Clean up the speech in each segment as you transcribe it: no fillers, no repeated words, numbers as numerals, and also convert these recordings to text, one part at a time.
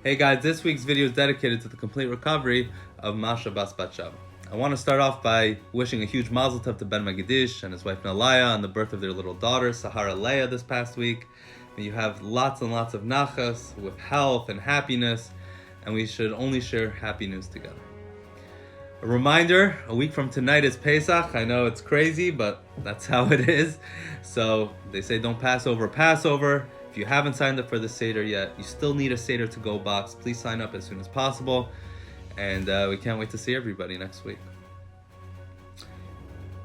Hey guys, this week's video is dedicated to the complete recovery of Masha Bas Bat Shava. I want to start off by wishing a huge mazel tov to Ben Magidish and his wife Nalaya on the birth of their little daughter, Sahara Leah, this past week. May you have lots and lots of nachas with health and happiness, and we should only share happy news together. A reminder, a week from tonight is Pesach. I know it's crazy, but that's how it is. So they say don't pass over Passover. If you haven't signed up for the Seder yet, you still need a Seder to go box. Please sign up as soon as possible. And we can't wait to see everybody next week.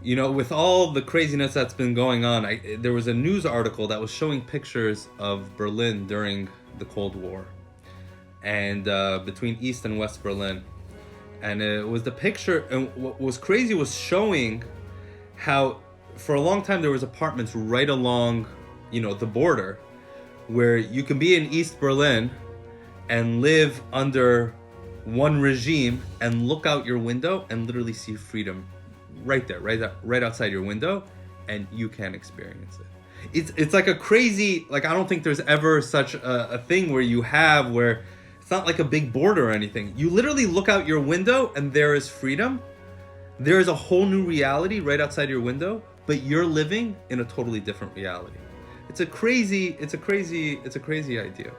You know, with all the craziness that's been going on, there was a news article that was showing pictures of Berlin during the Cold War. And between East and West Berlin. And it was the picture, and what was crazy was showing how for a long time there was apartments right along, the border, where you can be in East Berlin and live under one regime and look out your window and literally see freedom right there, right outside your window, and you can experience it. It's like a crazy, I don't think there's ever such a thing where it's not like a big border or anything. You literally look out your window and there is freedom. There is a whole new reality right outside your window, but you're living in a totally different reality. It's a crazy idea.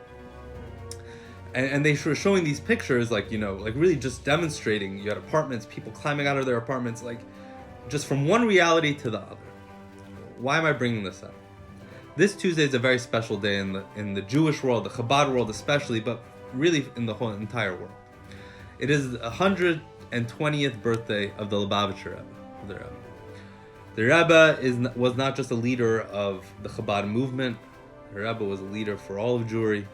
And they were showing these pictures, really just demonstrating. You had apartments, people climbing out of their apartments, just from one reality to the other. Why am I bringing this up? This Tuesday is a very special day in the Jewish world, the Chabad world especially, but really in the whole entire world. It is the 120th birthday of the Lubavitcher Rebbe, of the Rebbe. The Rebbe was not just a leader of the Chabad movement. The Rebbe was a leader for all of Jewry,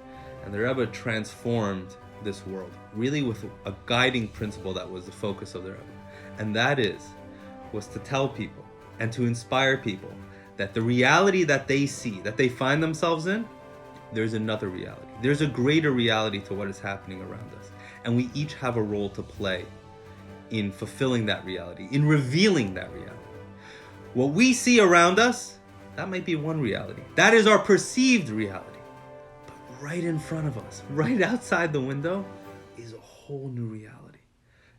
and the Rebbe transformed this world, really with a guiding principle that was the focus of the Rebbe. And that was to tell people and to inspire people that the reality that they see, that they find themselves in, there's another reality. There's a greater reality to what is happening around us. And we each have a role to play in fulfilling that reality, in revealing that reality. What we see around us, that might be one reality. That is our perceived reality. But right in front of us, right outside the window, is a whole new reality.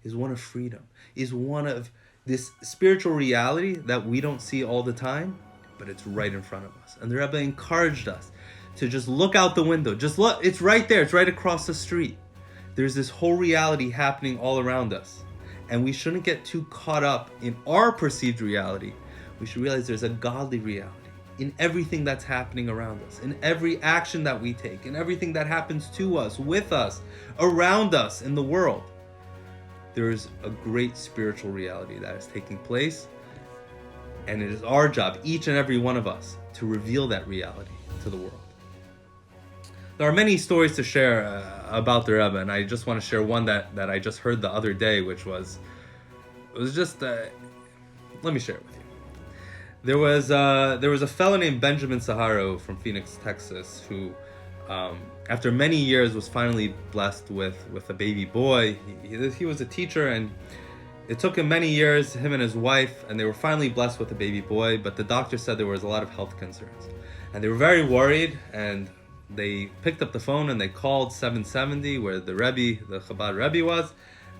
Is one of freedom. Is one of this spiritual reality that we don't see all the time, but it's right in front of us. And the Rebbe encouraged us to just look out the window. Just look, it's right there. It's right across the street. There's this whole reality happening all around us. And we shouldn't get too caught up in our perceived reality. We should realize there's a godly reality in everything that's happening around us, in every action that we take, in everything that happens to us, with us, around us in the world. There is a great spiritual reality that is taking place. And it is our job, each and every one of us, to reveal that reality to the world. There are many stories to share about the Rebbe, and I just want to share one that I just heard the other day, which was just, let me share it with you. There was a fellow named Benjamin Saharo from Phoenix, Texas, who, after many years, was finally blessed with a baby boy. He was a teacher, and it took him many years, him and his wife, and they were finally blessed with a baby boy, but the doctor said there was a lot of health concerns. And they were very worried, and they picked up the phone and they called 770, where the Rebbe, the Chabad Rebbe was,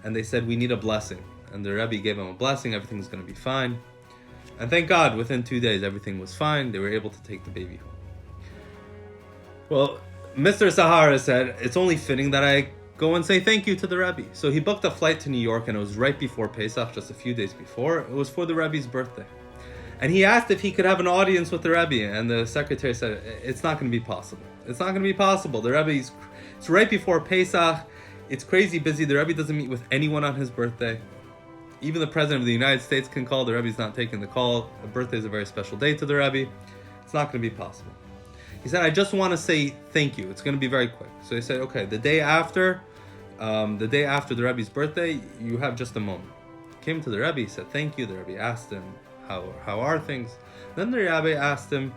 and they said, we need a blessing. And the Rebbe gave him a blessing, everything's going to be fine. And thank God, within 2 days, everything was fine. They were able to take the baby home. Well, Mr. Sahara said, it's only fitting that I go and say thank you to the Rebbe. So he booked a flight to New York, and it was right before Pesach, just a few days before. It was for the Rebbe's birthday. And he asked if he could have an audience with the Rebbe, and the secretary said, it's not going to be possible. It's not going to be possible. The Rebbe, it's right before Pesach. It's crazy busy. The Rebbe doesn't meet with anyone on his birthday. Even the President of the United States can call. The Rebbe's not taking the call. The birthday is a very special day to the Rebbe. It's not going to be possible. He said, I just want to say thank you. It's going to be very quick. So he said, okay, the day after the Rebbe's birthday, you have just a moment. He came to the Rebbe, he said thank you. The Rebbe asked him, how are things? Then the Rebbe asked him,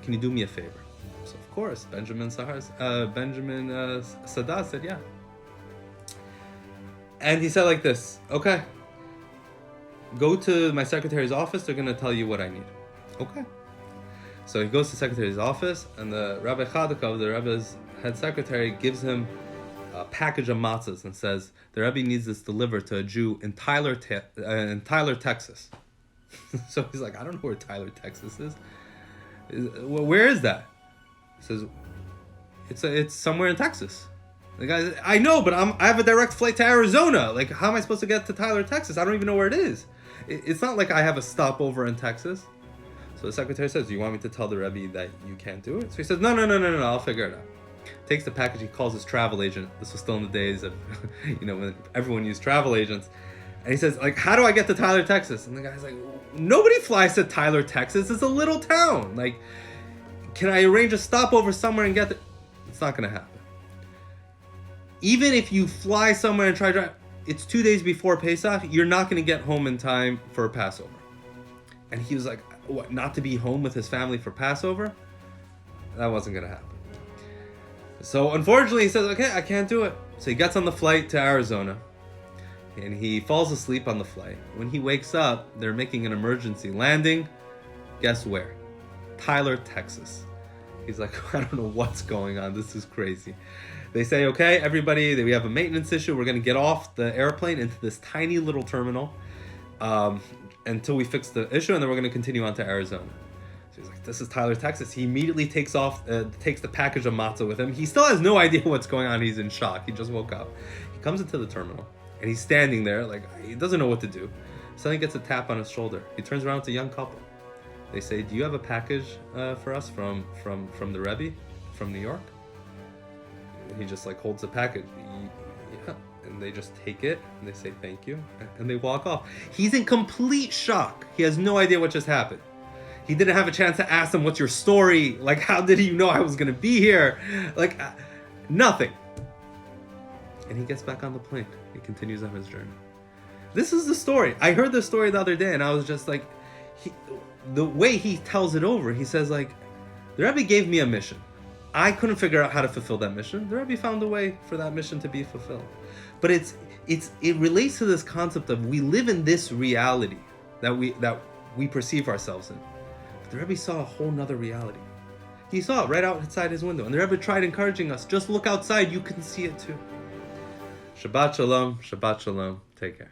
can you do me a favor? So of course, Benjamin Sadat said, yeah. And he said like this, okay, go to my secretary's office, they're going to tell you what I need. Okay. So he goes to the secretary's office, and the Rabbi Chadakov, the Rebbe's head secretary, gives him a package of matzahs and says the Rebbe needs this delivered to a Jew in Tyler, Texas. So he's like, I don't know where Tyler, Texas is. Well, where is that? He says, it's somewhere in Texas. The guy says, I know, but I have a direct flight to Arizona. Like, how am I supposed to get to Tyler, Texas? I don't even know where it is. It's not like I have a stopover in Texas. So the secretary says, do you want me to tell the Rebbe that you can't do it? So he says, no, I'll figure it out. Takes the package, he calls his travel agent. This was still in the days of, when everyone used travel agents. And he says, like, how do I get to Tyler, Texas? And the guy's like, nobody flies to Tyler, Texas. It's a little town. Like, can I arrange a stopover somewhere and get there? It's not going to happen. Even if you fly somewhere and try to drive, it's 2 days before Pesach, you're not going to get home in time for Passover. And he was like, what, not to be home with his family for Passover? That wasn't going to happen. So unfortunately, he says, okay, I can't do it. So he gets on the flight to Arizona. And he falls asleep on the flight. When he wakes up, they're making an emergency landing. Guess where? Tyler, Texas. He's like, I don't know what's going on. This is crazy. They say, okay, everybody, we have a maintenance issue. We're going to get off the airplane into this tiny little terminal until we fix the issue, and then we're going to continue on to Arizona. So he's like, this is Tyler, Texas. He immediately takes the package of matzah with him. He still has no idea what's going on. He's in shock. He just woke up. He comes into the terminal. And he's standing there, like, he doesn't know what to do. Suddenly gets a tap on his shoulder. He turns around, it's a young couple. They say, do you have a package for us from the Rebbe from New York? And he just, like, holds the package. Yeah. And they just take it, and they say, thank you. And they walk off. He's in complete shock. He has no idea what just happened. He didn't have a chance to ask them, what's your story? Like, how did you know I was going to be here? Like, nothing. And he gets back on the plane. He continues on his journey. This is the story. I heard this story the other day, and I was just like, the way he tells it over, he says, like, the Rebbe gave me a mission. I couldn't figure out how to fulfill that mission. The Rebbe found a way for that mission to be fulfilled. But it relates to this concept of we live in this reality that we perceive ourselves in. But the Rebbe saw a whole nother reality. He saw it right outside his window, and the Rebbe tried encouraging us, just look outside, you can see it too. Shabbat shalom, take care.